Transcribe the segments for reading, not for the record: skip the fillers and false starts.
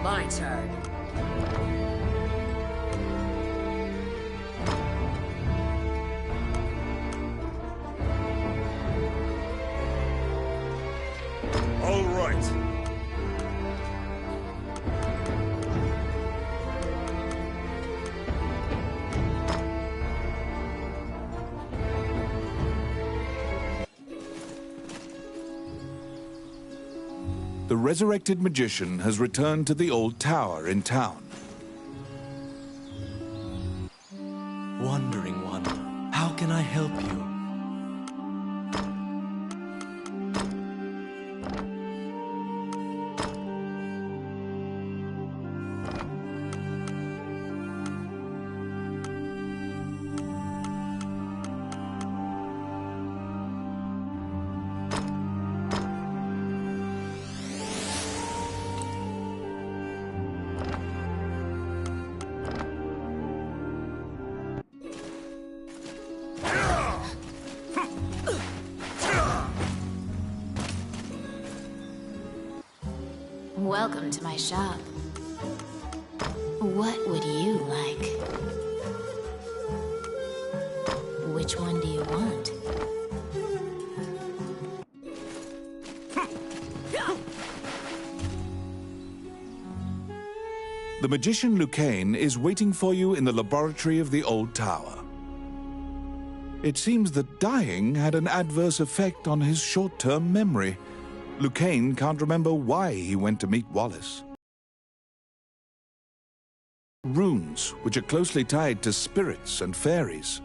My turn. All right. The resurrected magician has returned to the old tower in town. Wandering one, how can I help you? Welcome to my shop. What would you like? Which one do you want? The magician Lucane is waiting for you in the laboratory of the old tower. It seems that dying had an adverse effect on his short-term memory. Lucane can't remember why he went to meet Wallace. Runes, which are closely tied to spirits and fairies.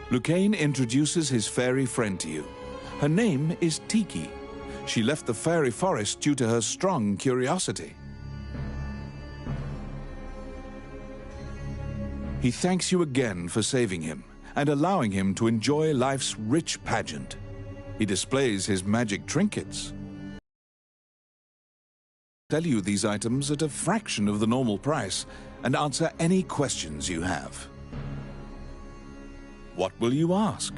Lucane introduces his fairy friend to you. Her name is Tiki. She left the fairy forest due to her strong curiosity. He thanks you again for saving him and allowing him to enjoy life's rich pageant. He displays his magic trinkets. Sell you these items at a fraction of the normal price and answer any questions you have. What will you ask?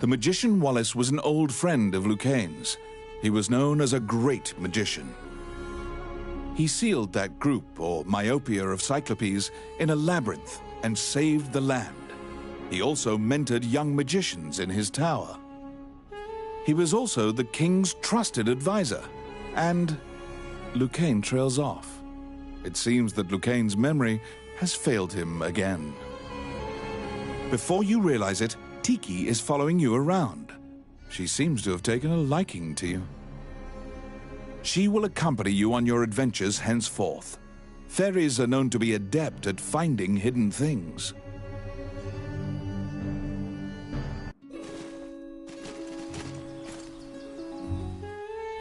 The magician Wallace was an old friend of Lucane's. He was known as a great magician. He sealed that group, or myopia of Cyclopes, in a labyrinth and saved the land. He also mentored young magicians in his tower. He was also the king's trusted advisor, and Lucane trails off. It seems that Lucane's memory has failed him again. Before you realize it, Tiki is following you around. She seems to have taken a liking to you. She will accompany you on your adventures henceforth. Fairies are known to be adept at finding hidden things.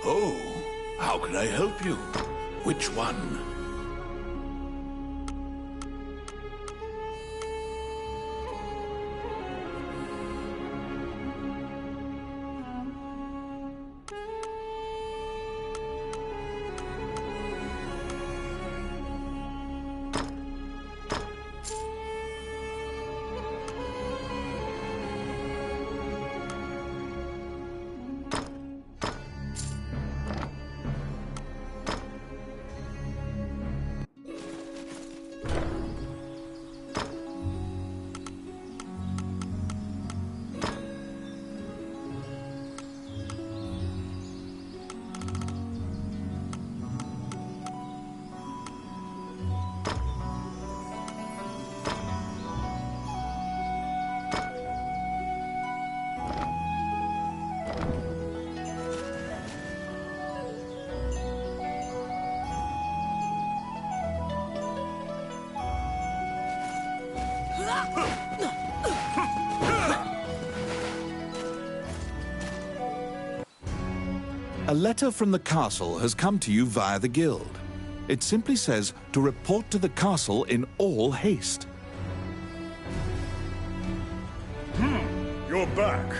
Oh, how can I help you? Which one? A letter from the castle has come to you via the guild. It simply says to report to the castle in all haste. You're back.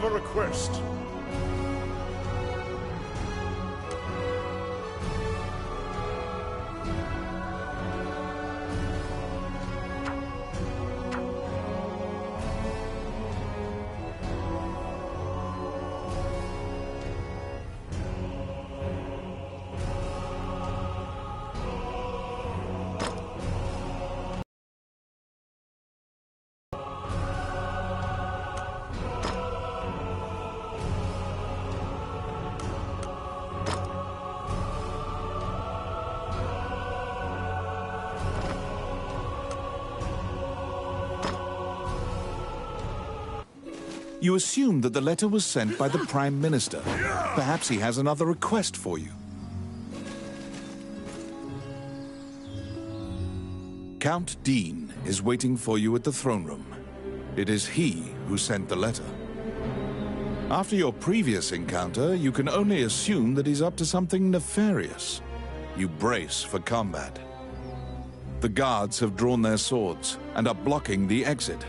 have a request. You assume that the letter was sent by the Prime Minister. Perhaps he has another request for you. Count Dean is waiting for you at the throne room. It is he who sent the letter. After your previous encounter, you can only assume that he's up to something nefarious. You brace for combat. The guards have drawn their swords and are blocking the exit.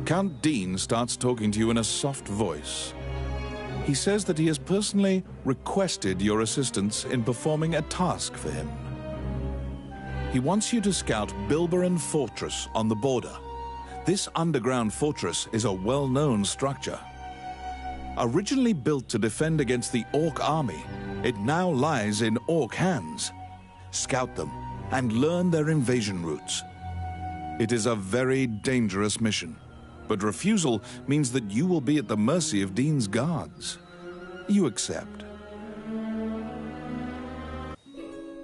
Count Dean starts talking to you in a soft voice. He says that he has personally requested your assistance in performing a task for him. He wants you to scout Bilberon Fortress on the border. This underground fortress is a well-known structure. Originally built to defend against the Orc army, it now lies in Orc hands. Scout them and learn their invasion routes. It is a very dangerous mission. But refusal means that you will be at the mercy of Dean's guards. You accept.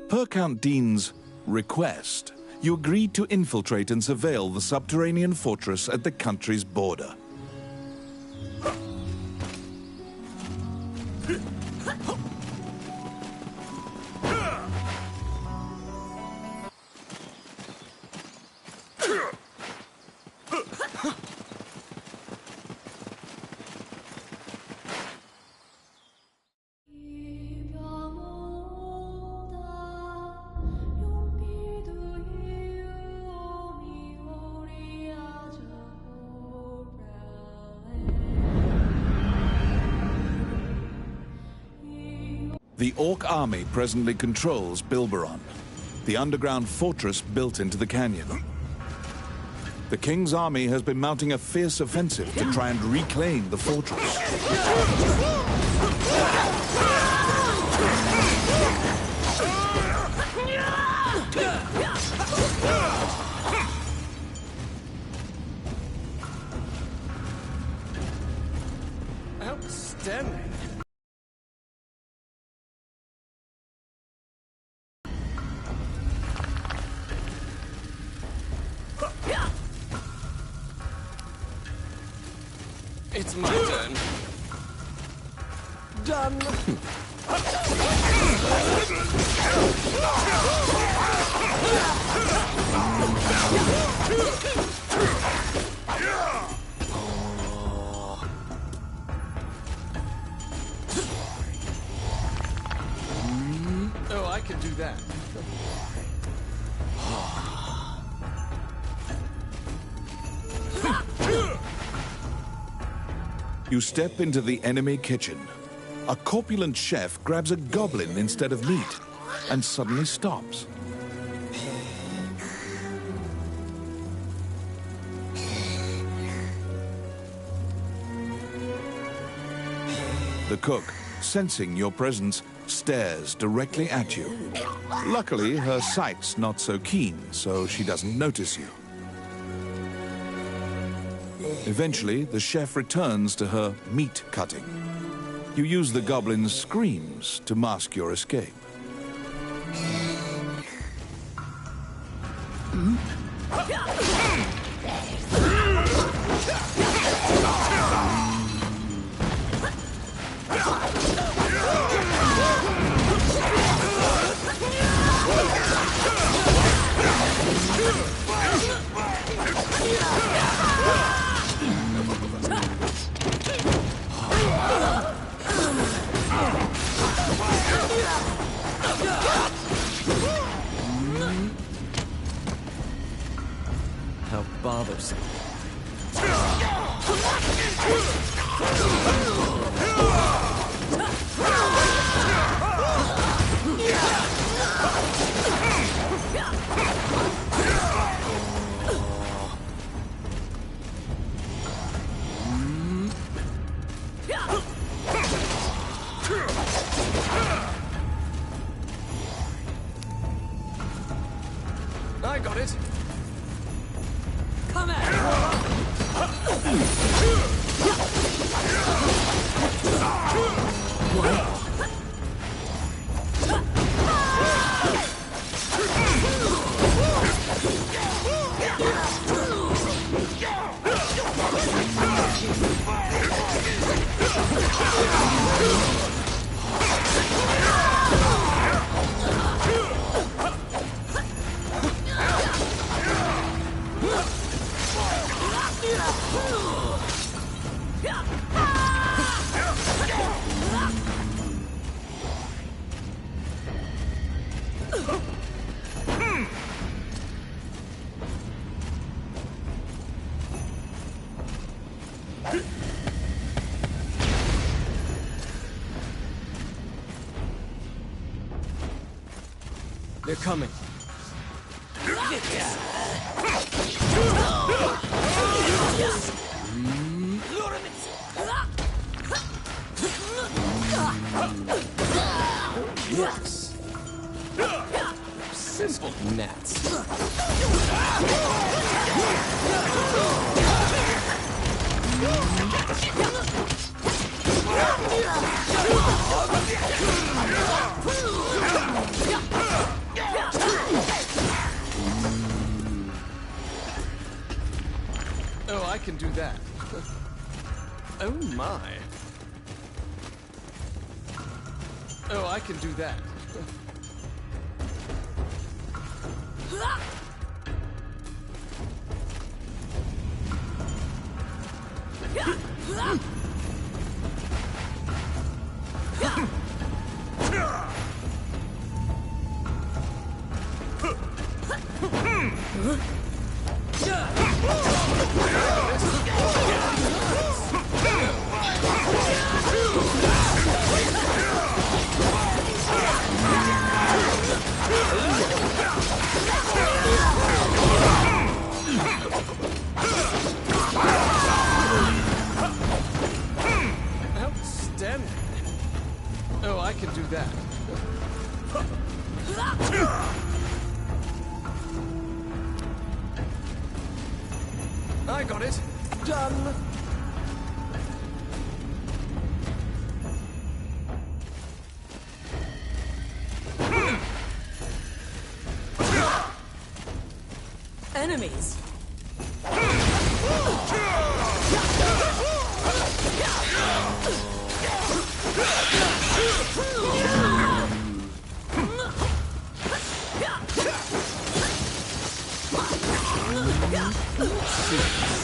Per Count Dean's request, you agreed to infiltrate and surveil the subterranean fortress at the country's border. The Orc army presently controls Bilberon, the underground fortress built into the canyon. The King's army has been mounting a fierce offensive to try and reclaim the fortress. Outstanding. It's my turn. Done. Oh, I can do that. You step into the enemy kitchen. A corpulent chef grabs a goblin instead of meat and suddenly stops. The cook, sensing your presence, stares directly at you. Luckily, her sight's not so keen, so she doesn't notice you. Eventually, the chef returns to her meat cutting. You use the goblin's screams to mask your escape. How bothersome. I got it. Come at They're coming. Yes. Simple gnats. Oh, I can do that. Oh my. Oh, I can do that. Outstanding. Oh, I can do that. I got it. Done. enemies.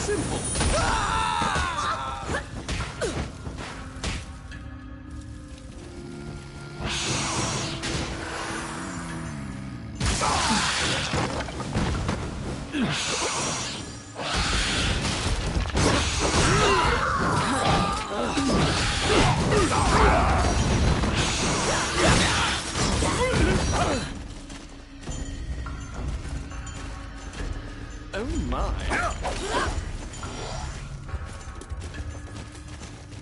Simple. Oh my.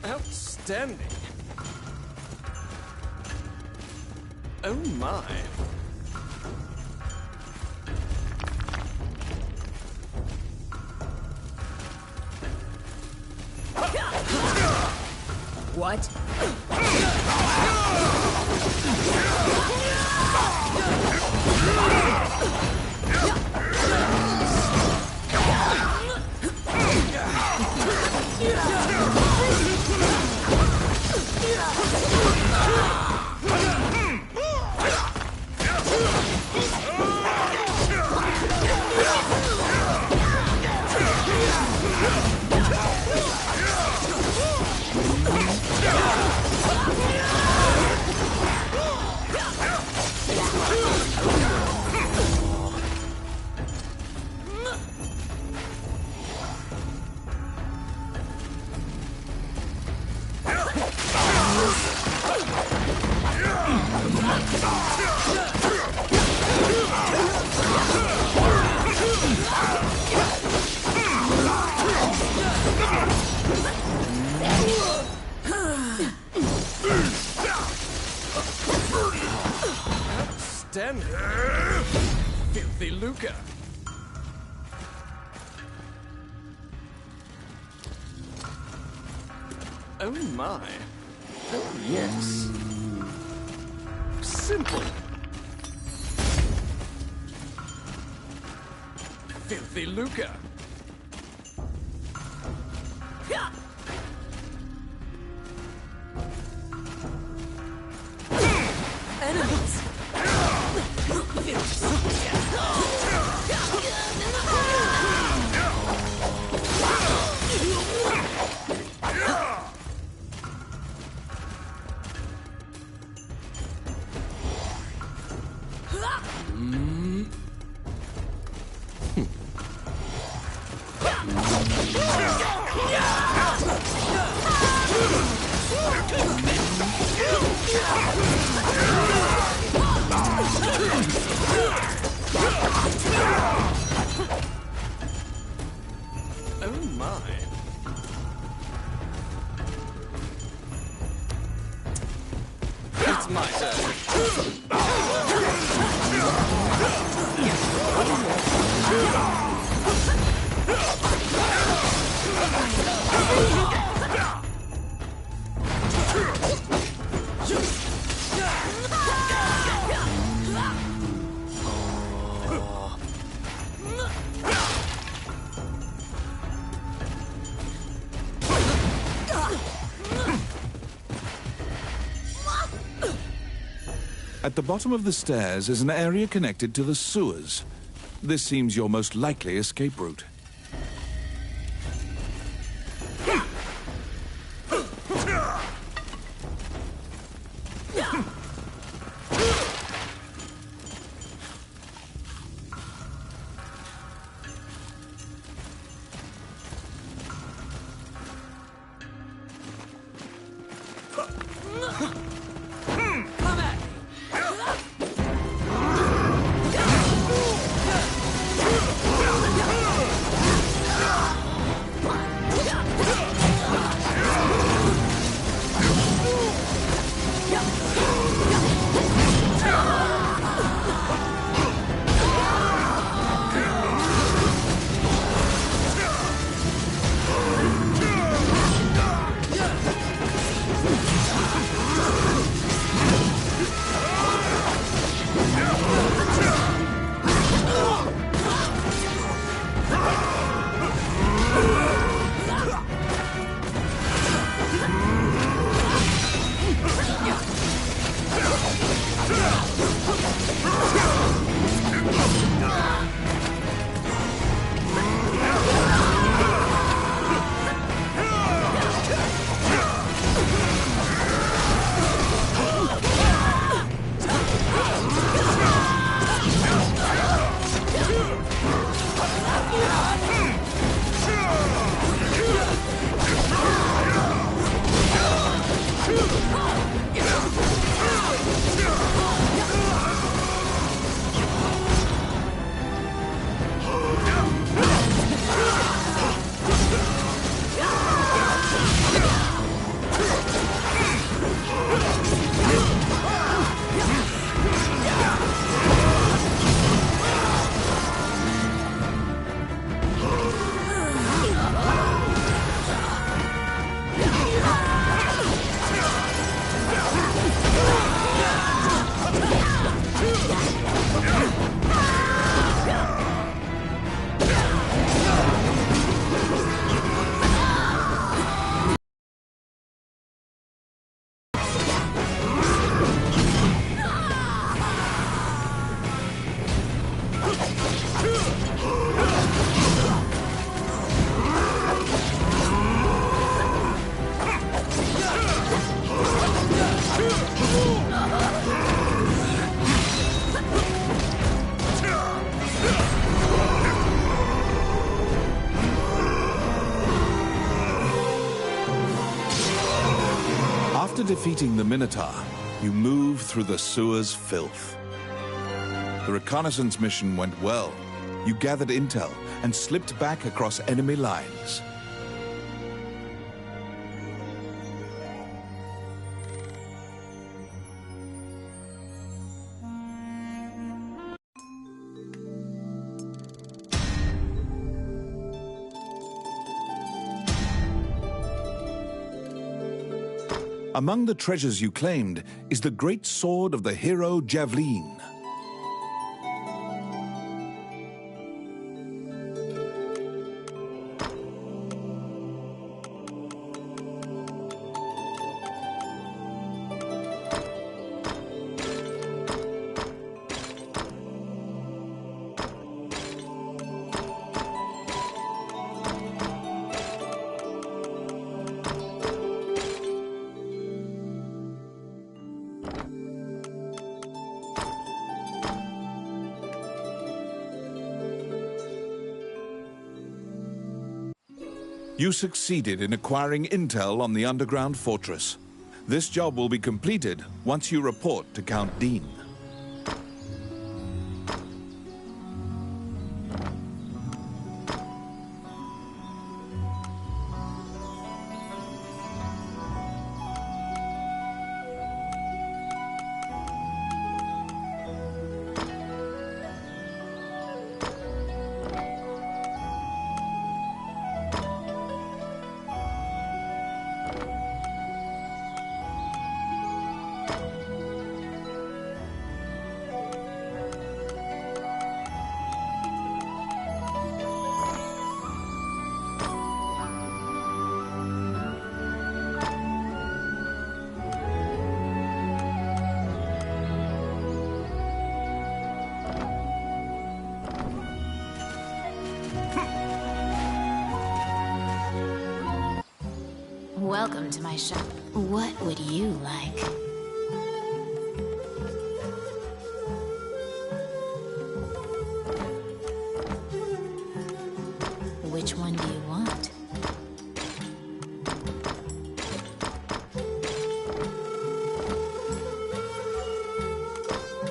Outstanding. Oh my. What? Filthy lucre. Oh my. Oh yes. Simple. Filthy lucre. Enemies. Oh my. It's my turn. At the bottom of the stairs is an area connected to the sewers. This seems your most likely escape route. Come at me. After defeating the Minotaur, you move through the sewer's filth. The reconnaissance mission went well. You gathered intel and slipped back across enemy lines. Among the treasures you claimed is the great sword of the hero Javelin. You succeeded in acquiring intel on the underground fortress. This job will be completed once you report to Count Dean. Welcome to my shop. What would you like? Which one do you want?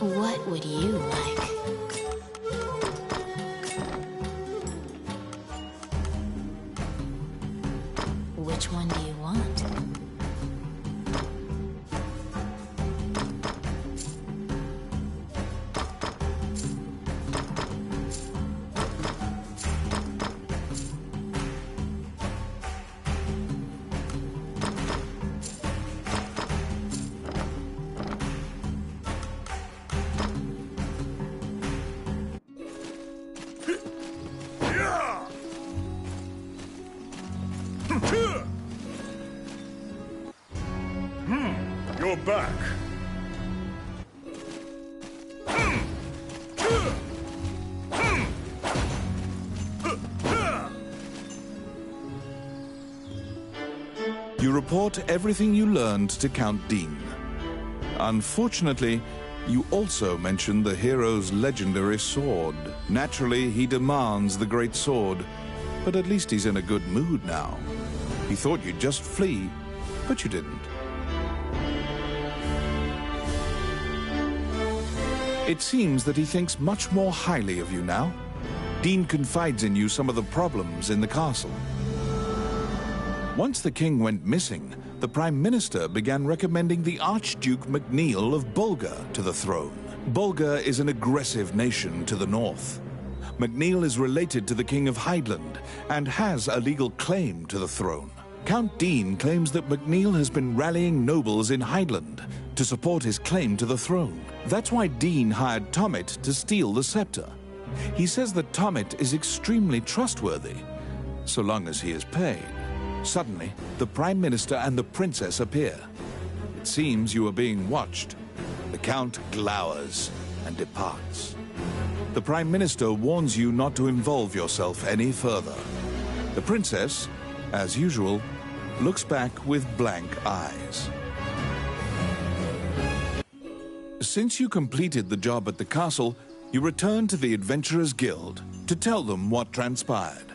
What would you like? Which one do you want? You're back. You report everything you learned to Count Dean. Unfortunately, you also mention the hero's legendary sword. Naturally, he demands the great sword, but at least he's in a good mood now. He thought you'd just flee, but you didn't. It seems that he thinks much more highly of you now. Dean confides in you some of the problems in the castle. Once the king went missing, the Prime Minister began recommending the Archduke MacNeil of Bulgar to the throne. Bulgar is an aggressive nation to the north. MacNeil is related to the King of Hydeland and has a legal claim to the throne. Count Dean claims that MacNeil has been rallying nobles in Hydeland to support his claim to the throne. That's why Dean hired Tommet to steal the scepter. He says that Tommet is extremely trustworthy, so long as he is paid. Suddenly, the Prime Minister and the Princess appear. It seems you are being watched. The Count glowers and departs. The Prime Minister warns you not to involve yourself any further. The Princess, as usual, looks back with blank eyes. Since you completed the job at the castle, you return to the Adventurers Guild to tell them what transpired.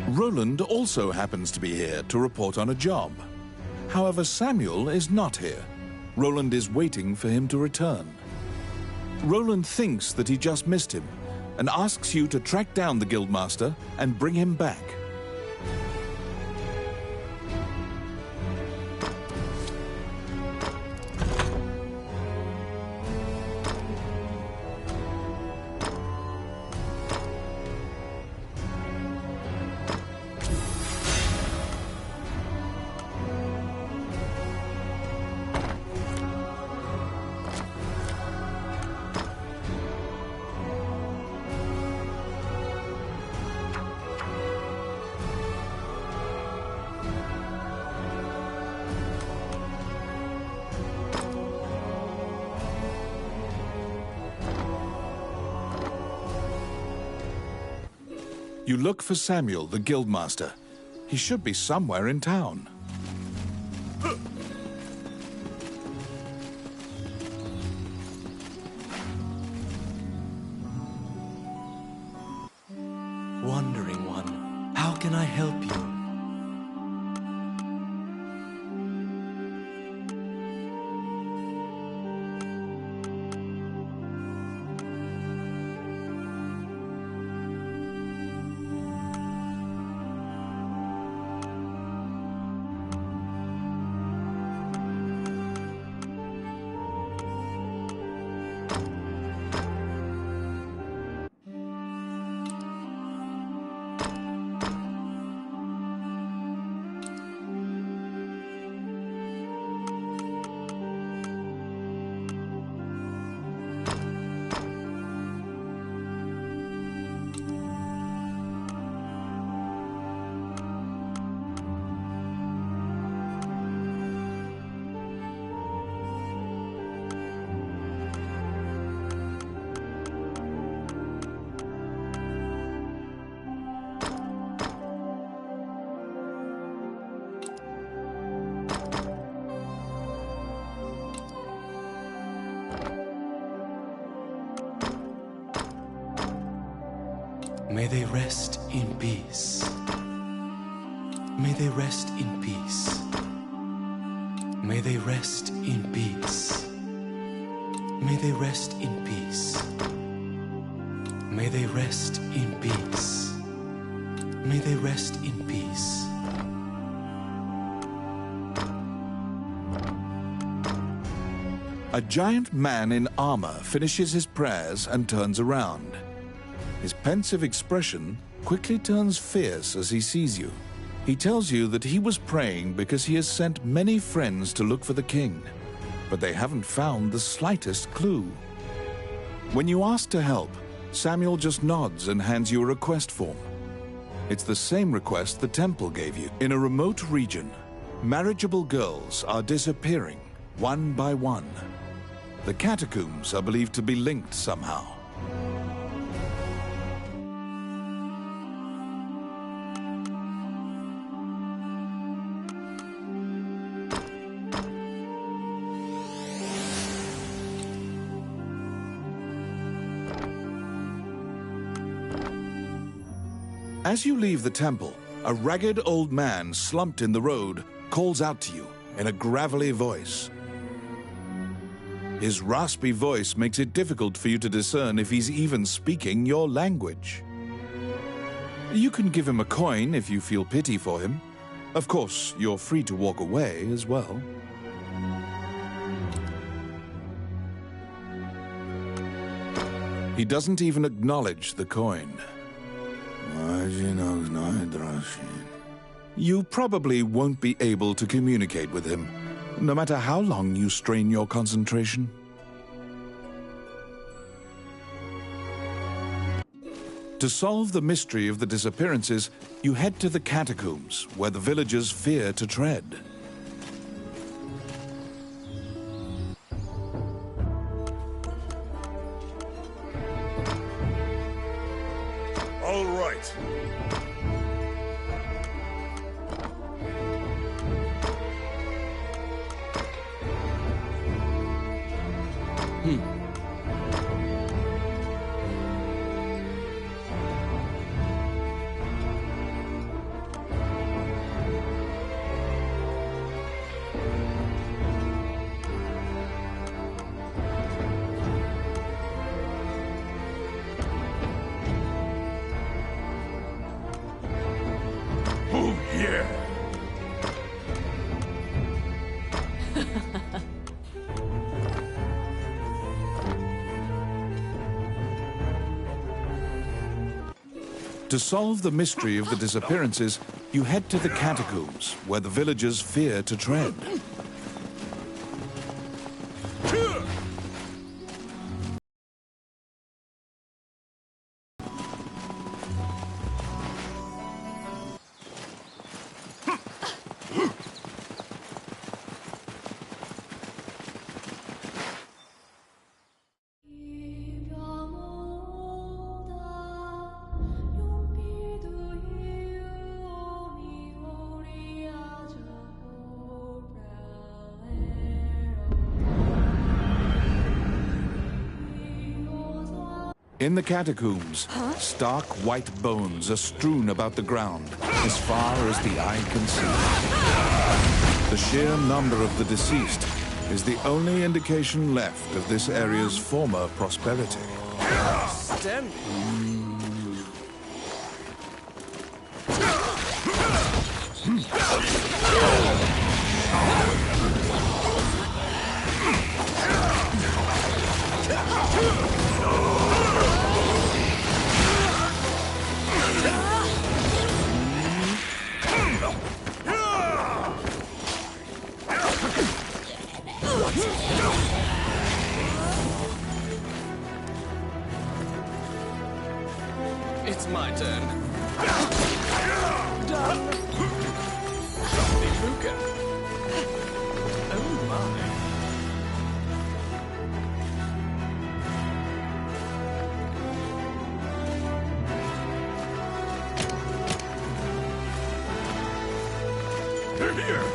Roland also happens to be here to report on a job. However, Samuel is not here. Roland is waiting for him to return. Roland thinks that he just missed him and asks you to track down the Guildmaster and bring him back. You look for Samuel, the guildmaster. He should be somewhere in town. Wandering one, how can I help you? May they rest in peace. May they rest in peace. May they rest in peace. May they rest in peace. May they rest in peace. May they rest in peace. A giant man in armor finishes his prayers and turns around. His pensive expression quickly turns fierce as he sees you. He tells you that he was praying because he has sent many friends to look for the king, but they haven't found the slightest clue. When you ask to help, Samuel just nods and hands you a request form. It's the same request the temple gave you. In a remote region, marriageable girls are disappearing one by one. The catacombs are believed to be linked somehow. As you leave the temple, a ragged old man slumped in the road calls out to you in a gravelly voice. His raspy voice makes it difficult for you to discern if he's even speaking your language. You can give him a coin if you feel pity for him. Of course, you're free to walk away as well. He doesn't even acknowledge the coin. You probably won't be able to communicate with him, no matter how long you strain your concentration. To solve the mystery of the disappearances, you head to the catacombs, where the villagers fear to tread. All right. Oh, yeah. To solve the mystery of the disappearances, you head to the catacombs, where the villagers fear to tread. In the catacombs, stark white bones are strewn about the ground as far as the eye can see. The sheer number of the deceased is the only indication left of this area's former prosperity. Stand. It's my turn. Done. Luca. Oh my. They're here!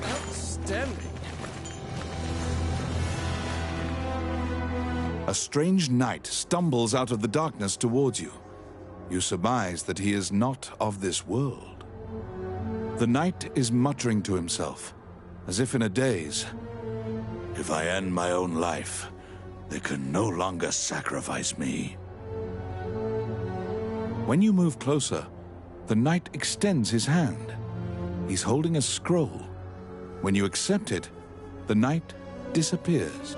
Outstanding. A strange knight stumbles out of the darkness towards you. You surmise that he is not of this world. The knight is muttering to himself, as if in a daze. If I end my own life, they can no longer sacrifice me. When you move closer, the knight extends his hand. He's holding a scroll. When you accept it, the knight disappears.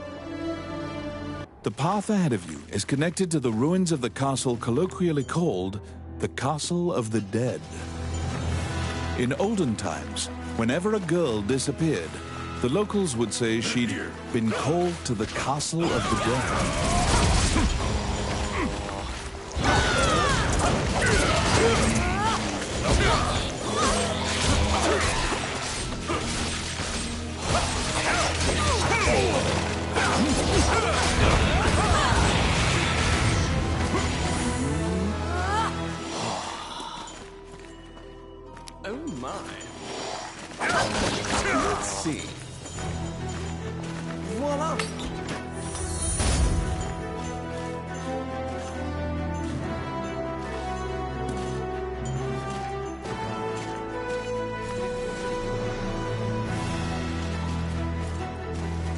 The path ahead of you is connected to the ruins of the castle colloquially called the Castle of the Dead. In olden times, whenever a girl disappeared, the locals would say she'd been called to the Castle of the Dead. Oh my. Let's see. Voila!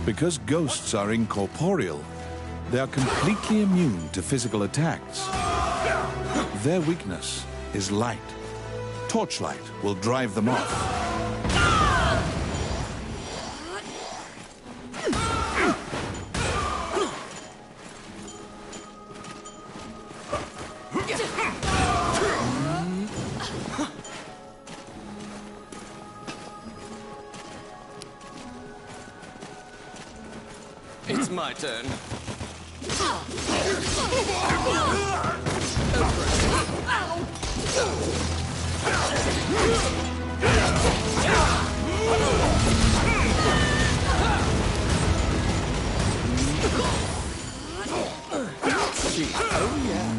Because ghosts are incorporeal, they are completely immune to physical attacks. Their weakness is light. Torchlight will drive them off. It's my turn. Oh yeah.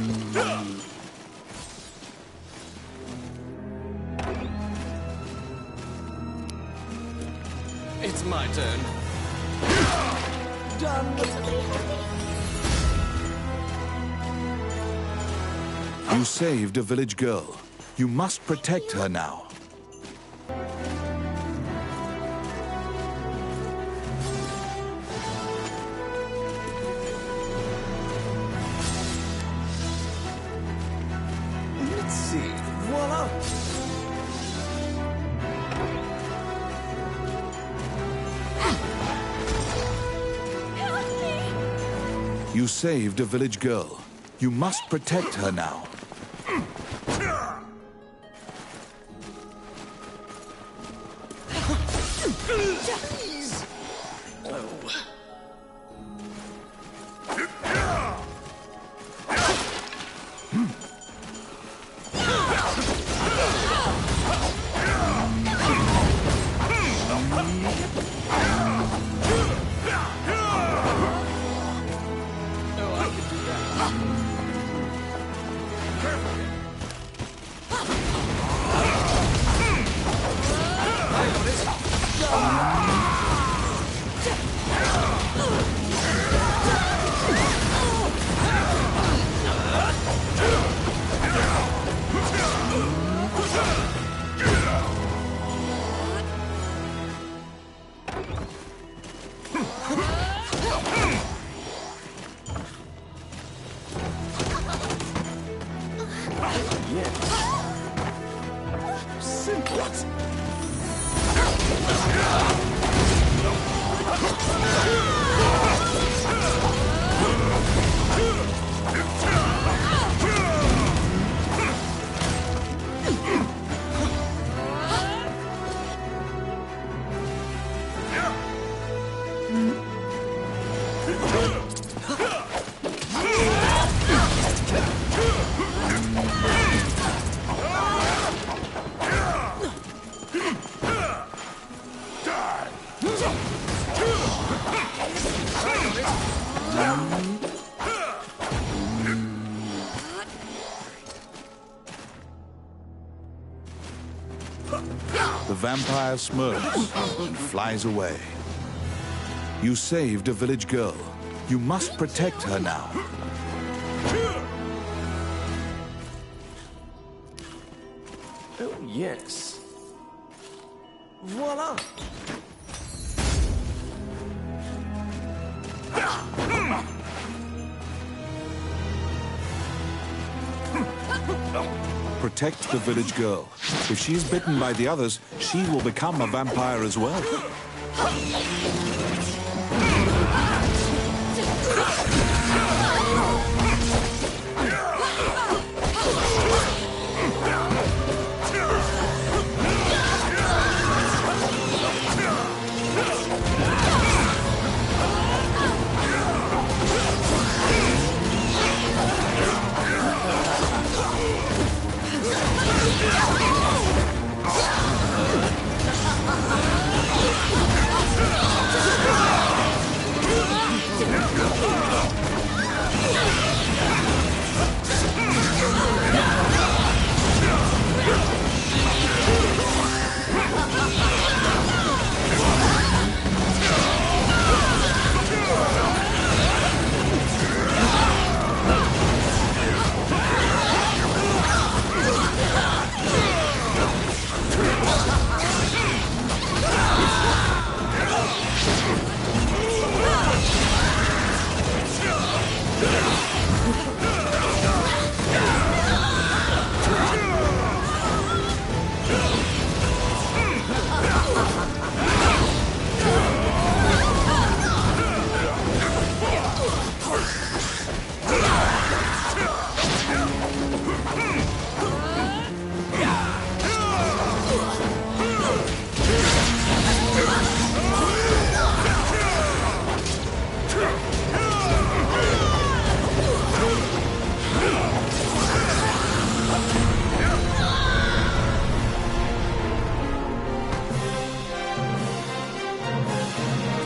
It's my turn. Done. You saved a village girl. You must protect her now. Let's see. Voila! You saved a village girl. You must protect her now. The vampire smirks and flies away. You saved a village girl. You must protect her now. Oh, yes. Voila! Protect the village girl. If she's bitten by the others, she will become a vampire as well.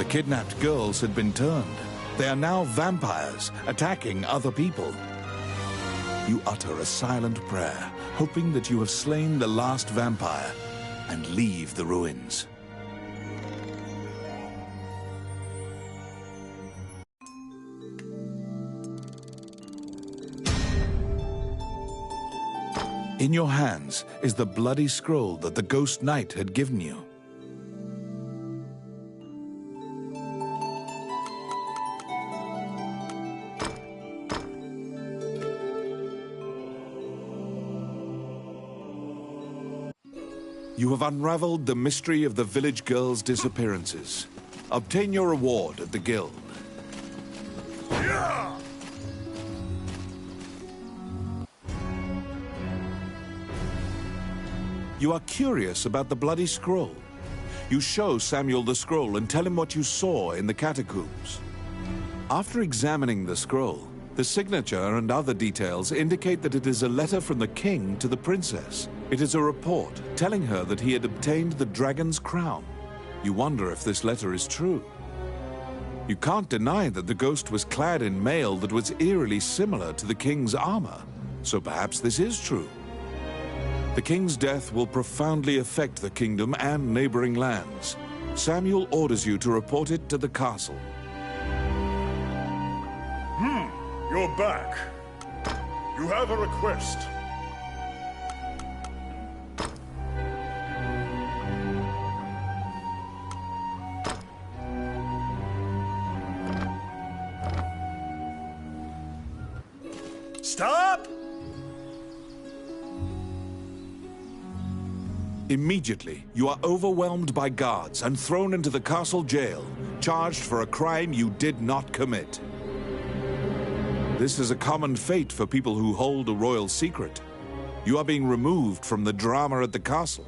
Kidnapped girls had been turned. They are now vampires, attacking other people. You utter a silent prayer, hoping that you have slain the last vampire, and leave the ruins. In your hands is the bloody scroll that the Ghost Knight had given you. You have unraveled the mystery of the village girls' disappearances. Obtain your reward at the guild. You are curious about the bloody scroll. You show Samuel the scroll and tell him what you saw in the catacombs. After examining the scroll, the signature and other details indicate that it is a letter from the king to the princess. It is a report telling her that he had obtained the dragon's crown. You wonder if this letter is true. You can't deny that the ghost was clad in mail that was eerily similar to the king's armor. So perhaps this is true. The king's death will profoundly affect the kingdom and neighboring lands. Samuel orders you to report it to the castle. You're back. You have a request. Stop! Immediately, you are overwhelmed by guards and thrown into the castle jail, charged for a crime you did not commit. This is a common fate for people who hold a royal secret. You are being removed from the drama at the castle.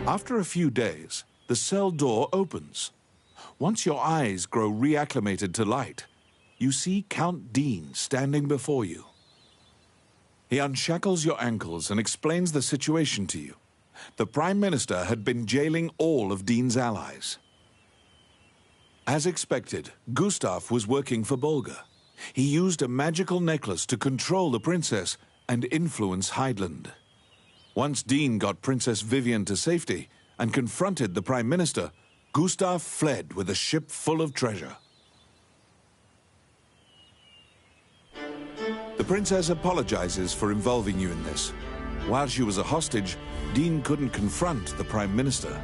After a few days, the cell door opens. Once your eyes grow reacclimated to light, you see Count Dean standing before you. He unshackles your ankles and explains the situation to you. The Prime Minister had been jailing all of Dean's allies. As expected, Gustav was working for Bolga. He used a magical necklace to control the princess and influence Heidland. Once Dean got Princess Vivian to safety and confronted the Prime Minister, Gustav fled with a ship full of treasure. The princess apologizes for involving you in this. While she was a hostage, Dean couldn't confront the Prime Minister.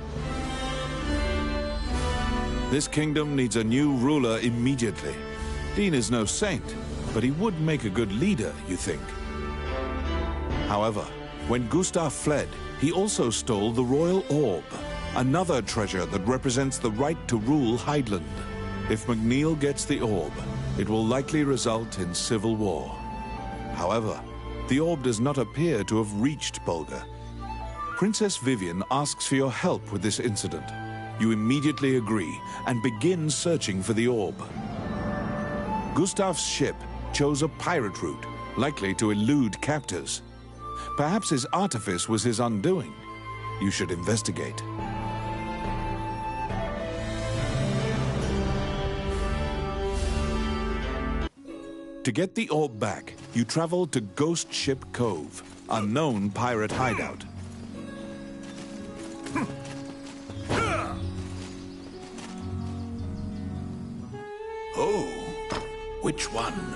This kingdom needs a new ruler immediately. Dean is no saint, but he would make a good leader, you think. However, when Gustav fled, he also stole the Royal Orb, another treasure that represents the right to rule Heidland. If McNeil gets the orb, it will likely result in civil war. However, the orb does not appear to have reached Bolga. Princess Vivian asks for your help with this incident. You immediately agree and begin searching for the orb. Gustav's ship chose a pirate route, likely to elude captors. Perhaps his artifice was his undoing. You should investigate. To get the orb back, you travel to Ghost Ship Cove, a known pirate hideout. Oh, which one?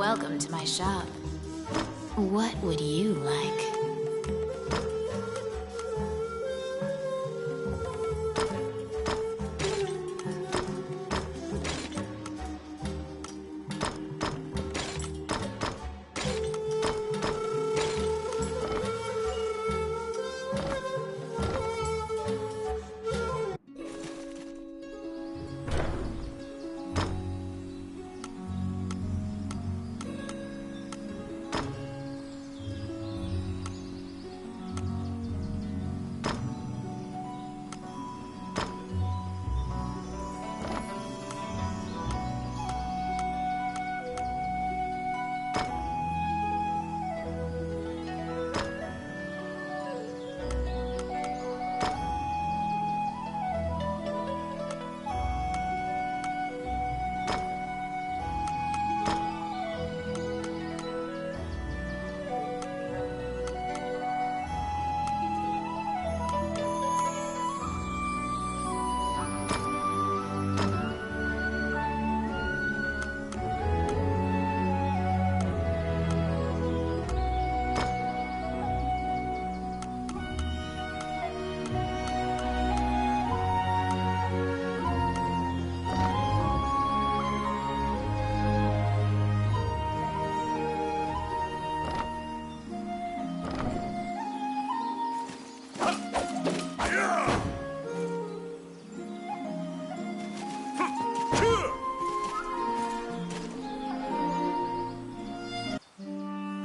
Welcome to my shop. What would you like?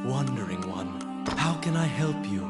Wandering One, how can I help you?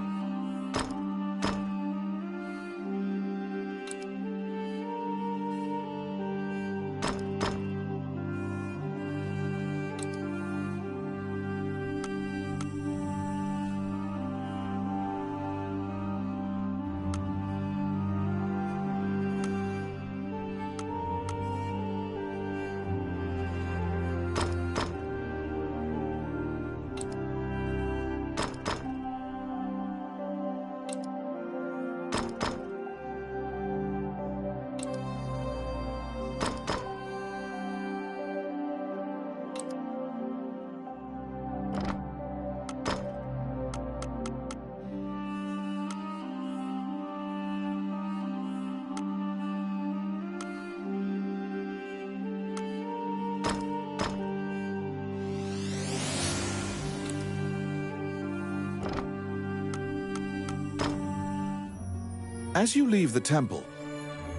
As you leave the temple,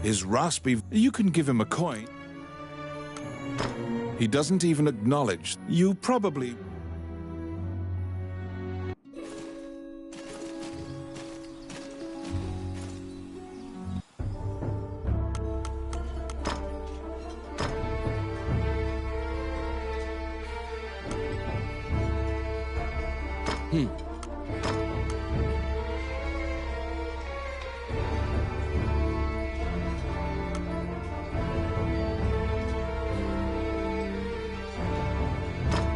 his raspy... You can give him a coin. He doesn't even acknowledge. You probably...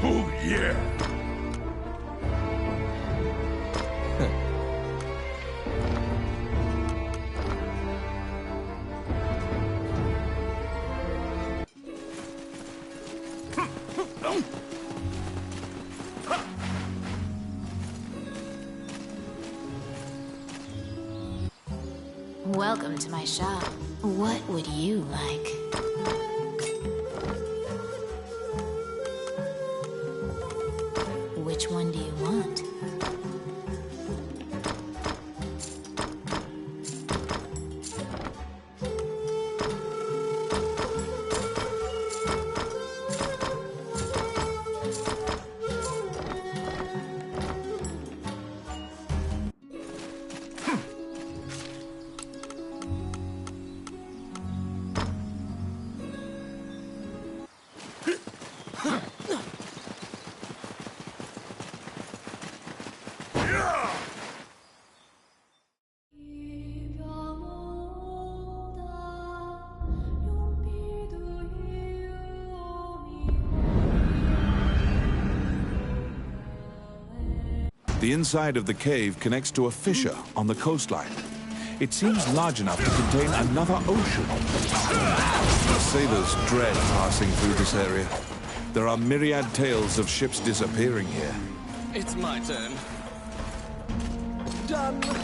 Oh, yeah. Welcome to my shop. What would you like? Which one do you want? The inside of the cave connects to a fissure on the coastline. It seems large enough to contain another ocean. The sailors dread passing through this area. There are myriad tales of ships disappearing here. It's my turn. Done.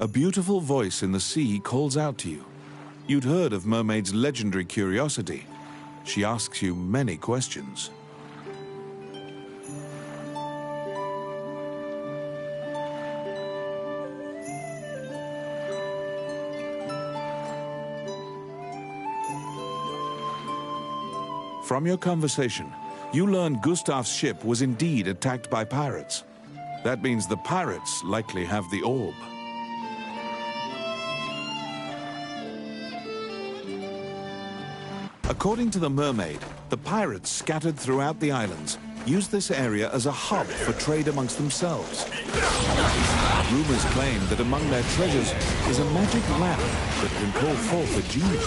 A beautiful voice in the sea calls out to you. You'd heard of Mermaid's legendary curiosity. She asks you many questions. From your conversation, you learn Gustav's ship was indeed attacked by pirates. That means the pirates likely have the orb. According to the Mermaid, the pirates scattered throughout the islands used this area as a hub for trade amongst themselves. Rumors claim that among their treasures is a magic lamp that can call forth a genie.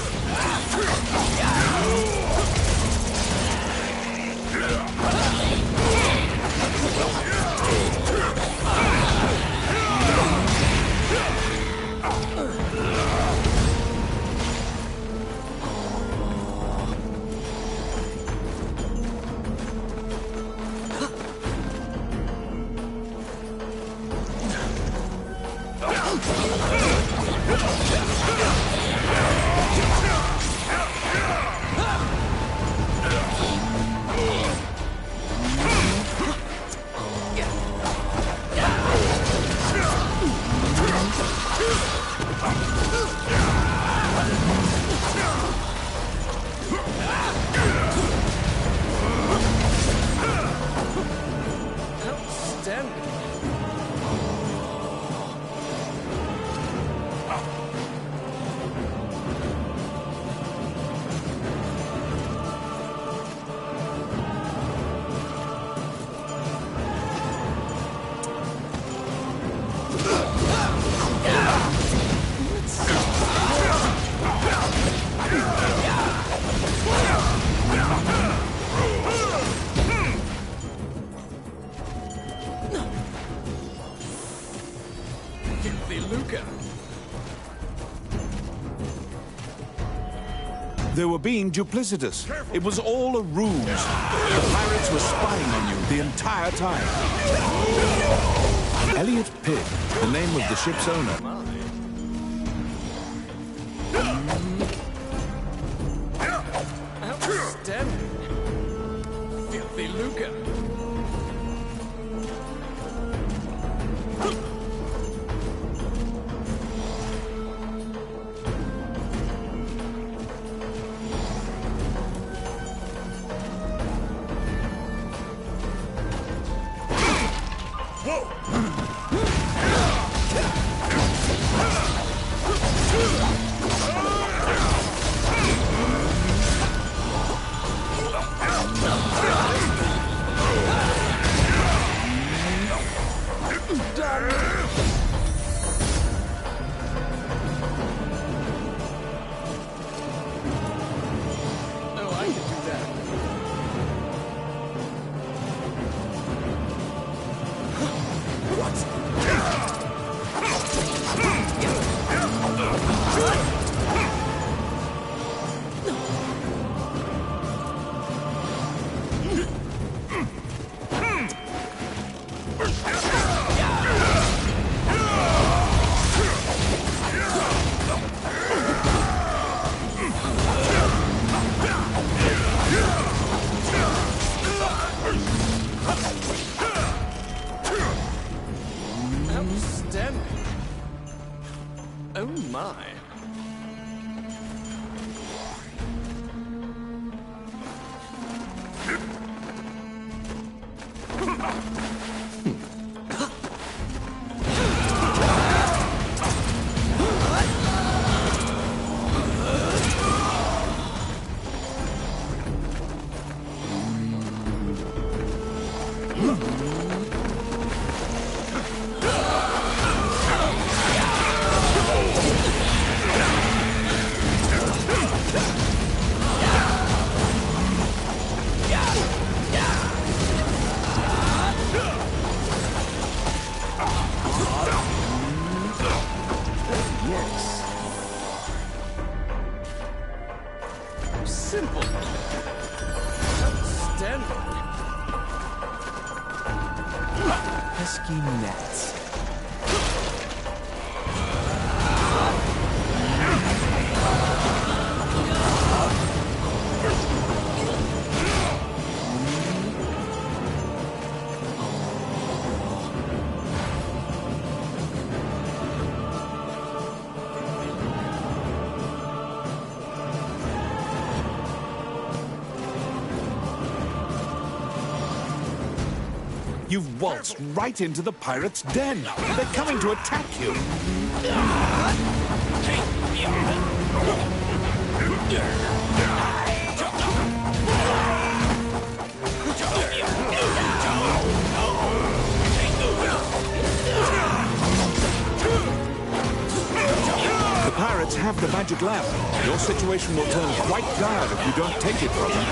They were being duplicitous. It was all a ruse. The pirates were spying on you the entire time. Elliot Pitt, the name of the ship's owner. Outstanding. Filthy lucre. pesky gnats. You've waltzed right into the pirates' den. They're coming to attack you. The pirates have the magic lamp. Your situation will turn quite dire if you don't take it from them.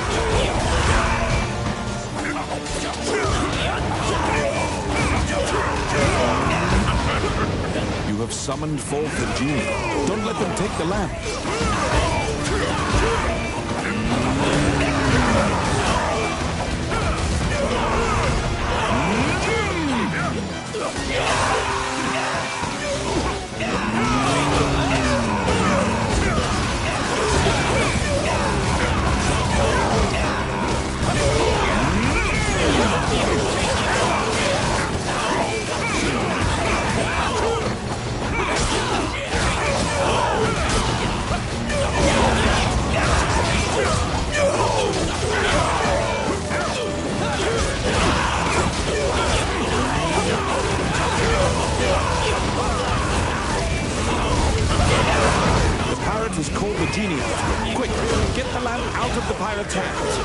You have summoned forth the genie. Don't let them take the lamp. Has called the genie out. Quick, get the lamp out of the pirate's hands.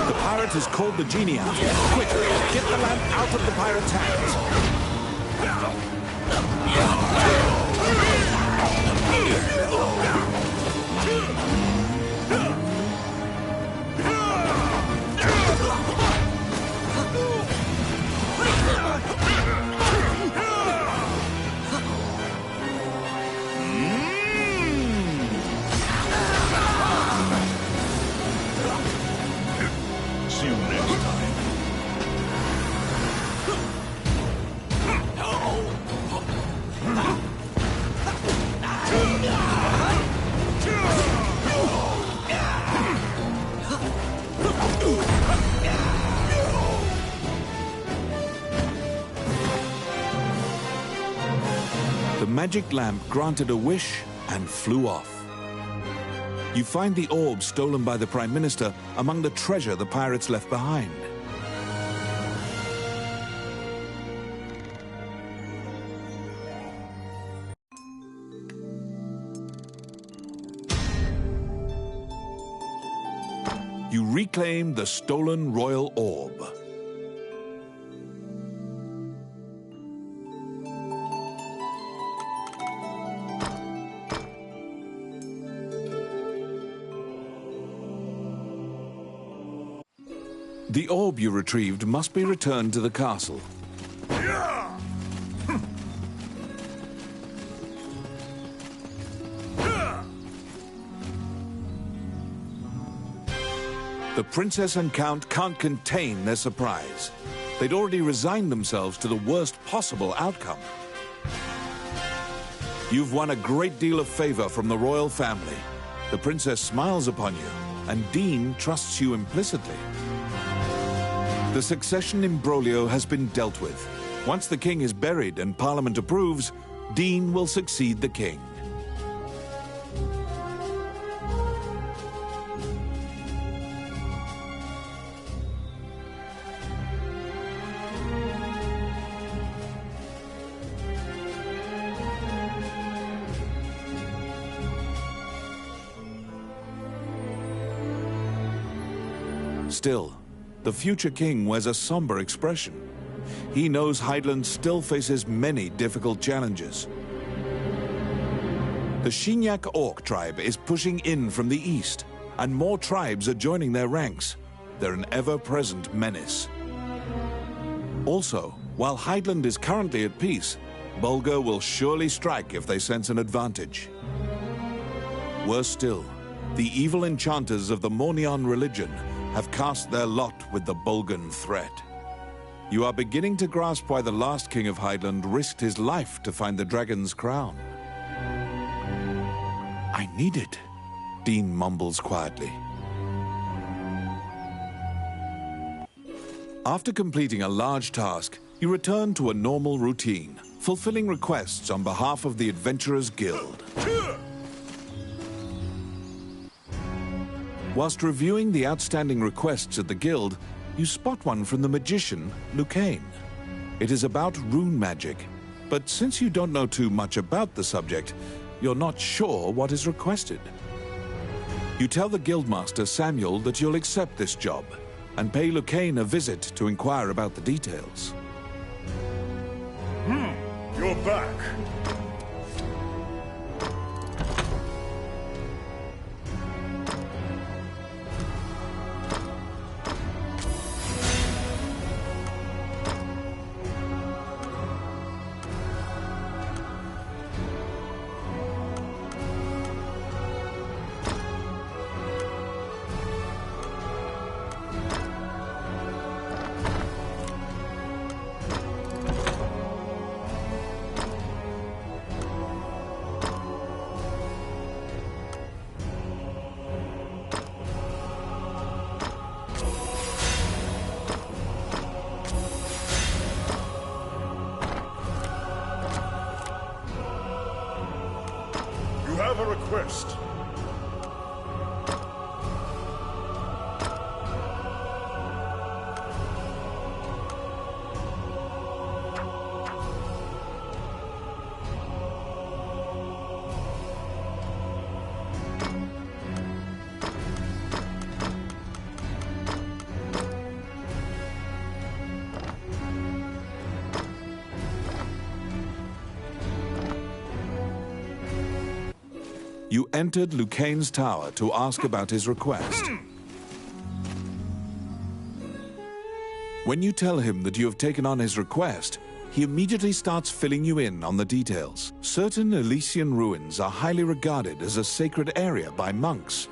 The pirate has called the genie out. Quick, get the lamp out of the pirate's hands. See you next time. The magic lamp granted a wish and flew off. You find the orb stolen by the Prime Minister among the treasure the pirates left behind. You reclaim the stolen royal orb. The orb you retrieved must be returned to the castle. The princess and count can't contain their surprise. They'd already resigned themselves to the worst possible outcome. You've won a great deal of favor from the royal family. The princess smiles upon you, and Dean trusts you implicitly. The succession imbroglio has been dealt with. Once the king is buried and Parliament approves, Dean will succeed the king. Still, the future king wears a somber expression. He knows Hydaelyn still faces many difficult challenges. The Shinyak Orc tribe is pushing in from the east. and more tribes are joining their ranks. They're an ever-present menace. Also, while Heidland is currently at peace, Bulgur will surely strike if they sense an advantage. Worse still, the evil enchanters of the Mornion religion have cast their lot with the Bulgan threat. You are beginning to grasp why the last king of Heidland risked his life to find the dragon's crown. I need it, Dean mumbles quietly. After completing a large task, you return to a normal routine, fulfilling requests on behalf of the Adventurers Guild. Whilst reviewing the outstanding requests at the guild, you spot one from the magician, Lucane. It is about rune magic, but since you don't know too much about the subject, you're not sure what is requested. You tell the guildmaster, Samuel, that you'll accept this job, and pay Lucane a visit to inquire about the details. You're back. Have a request. You entered Lucane's tower to ask about his request. When you tell him that you have taken on his request, he immediately starts filling you in on the details. Certain Elysian ruins are highly regarded as a sacred area by monks.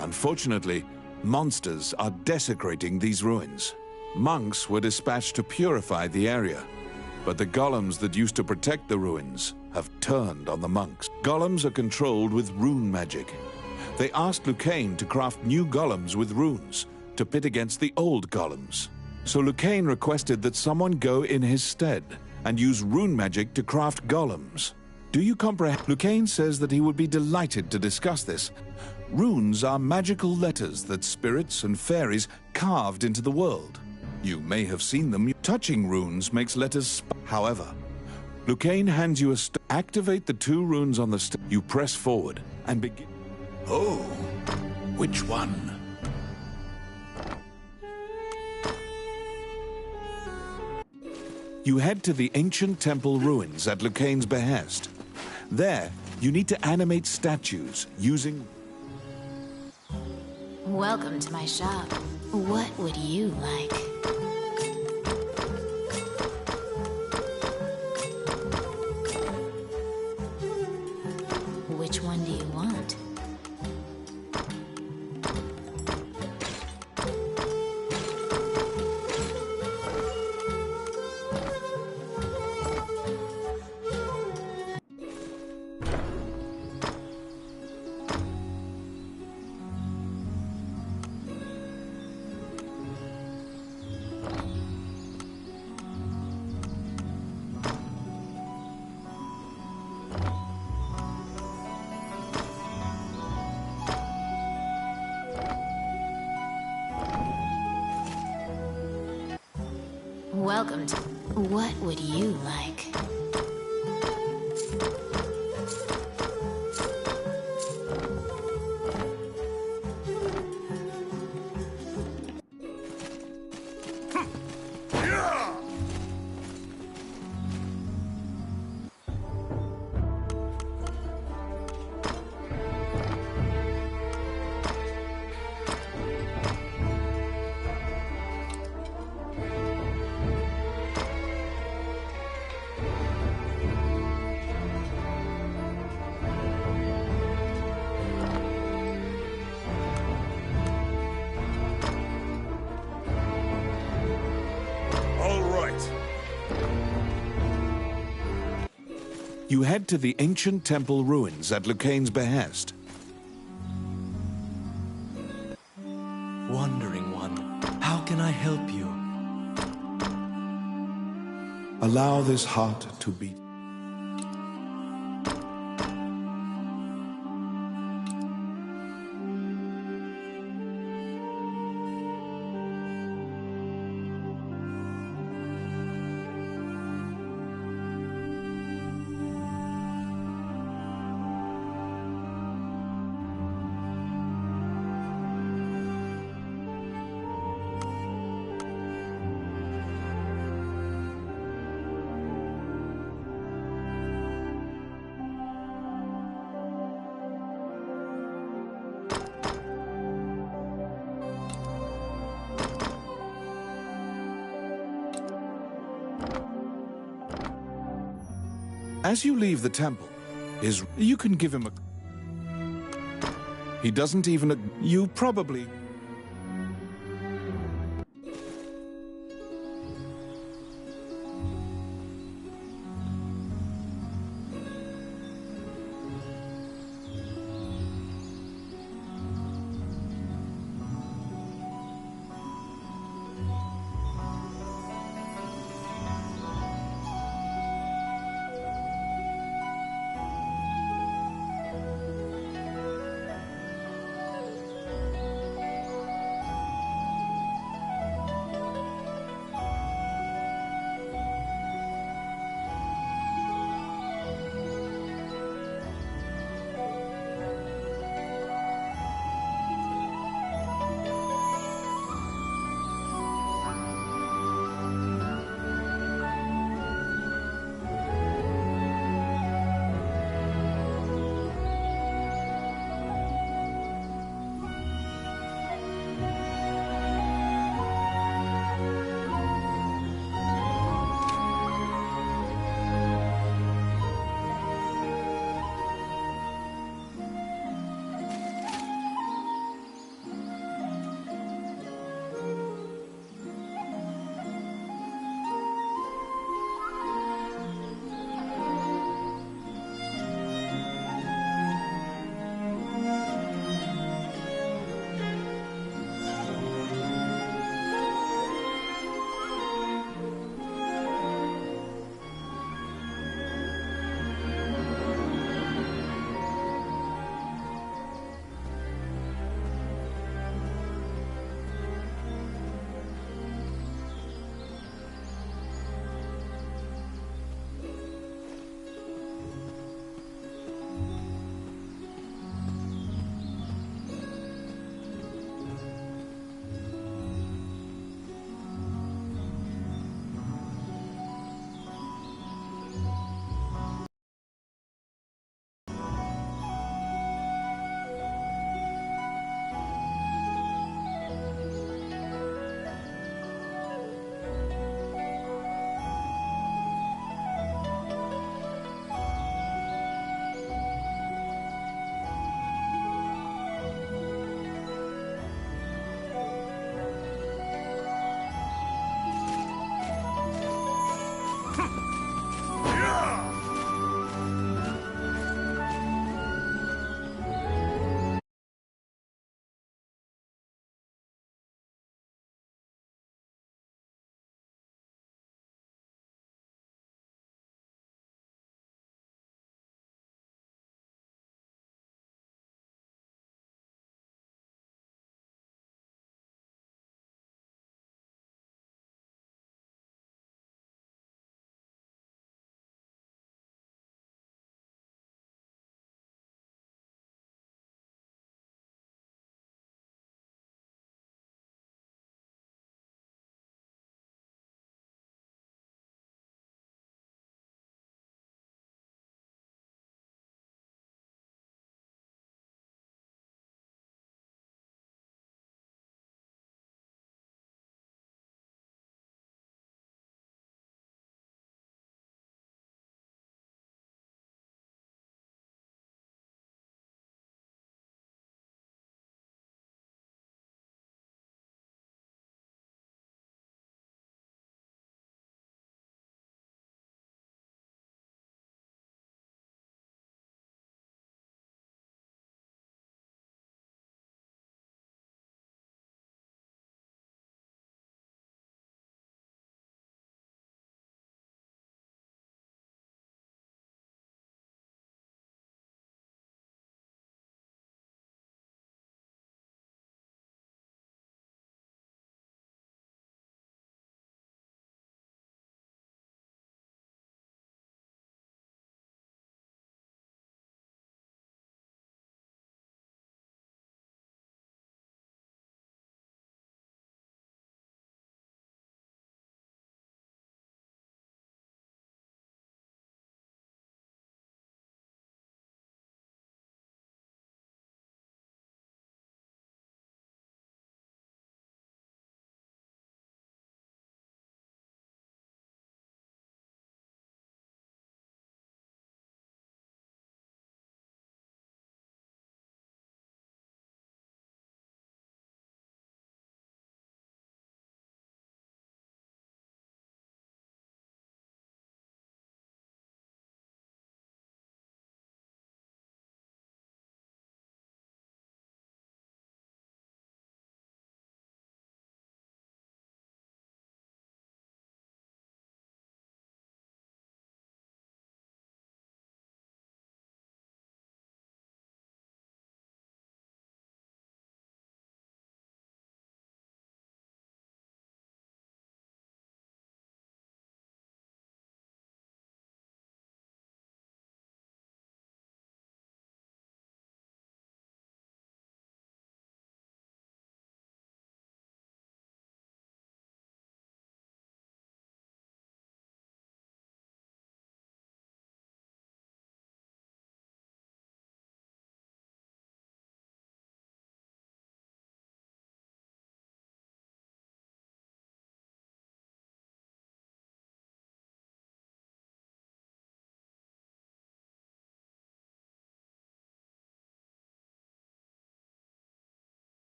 Unfortunately, monsters are desecrating these ruins. Monks were dispatched to purify the area, but the golems that used to protect the ruins have turned on the monks. Golems are controlled with rune magic. They asked Lucane to craft new golems with runes to pit against the old golems. So Lucane requested that someone go in his stead and use rune magic to craft golems. Do you comprehend? Lucane says that he would be delighted to discuss this. Runes are magical letters that spirits and fairies carved into the world. You may have seen them. Touching runes makes letters however, Lucane hands you a activate the two runes on the you press forward and begin. Oh, which one? You head to the ancient temple ruins at Lucane's behest. There, you need to animate statues using... Welcome to my shop. What would you like? Which one do you want? Welcome to... What would you like? You head to the ancient temple ruins at Lucane's behest. Wandering One, how can I help you? Allow this heart to beat. As you leave the temple, you can give him a... He doesn't even... You probably...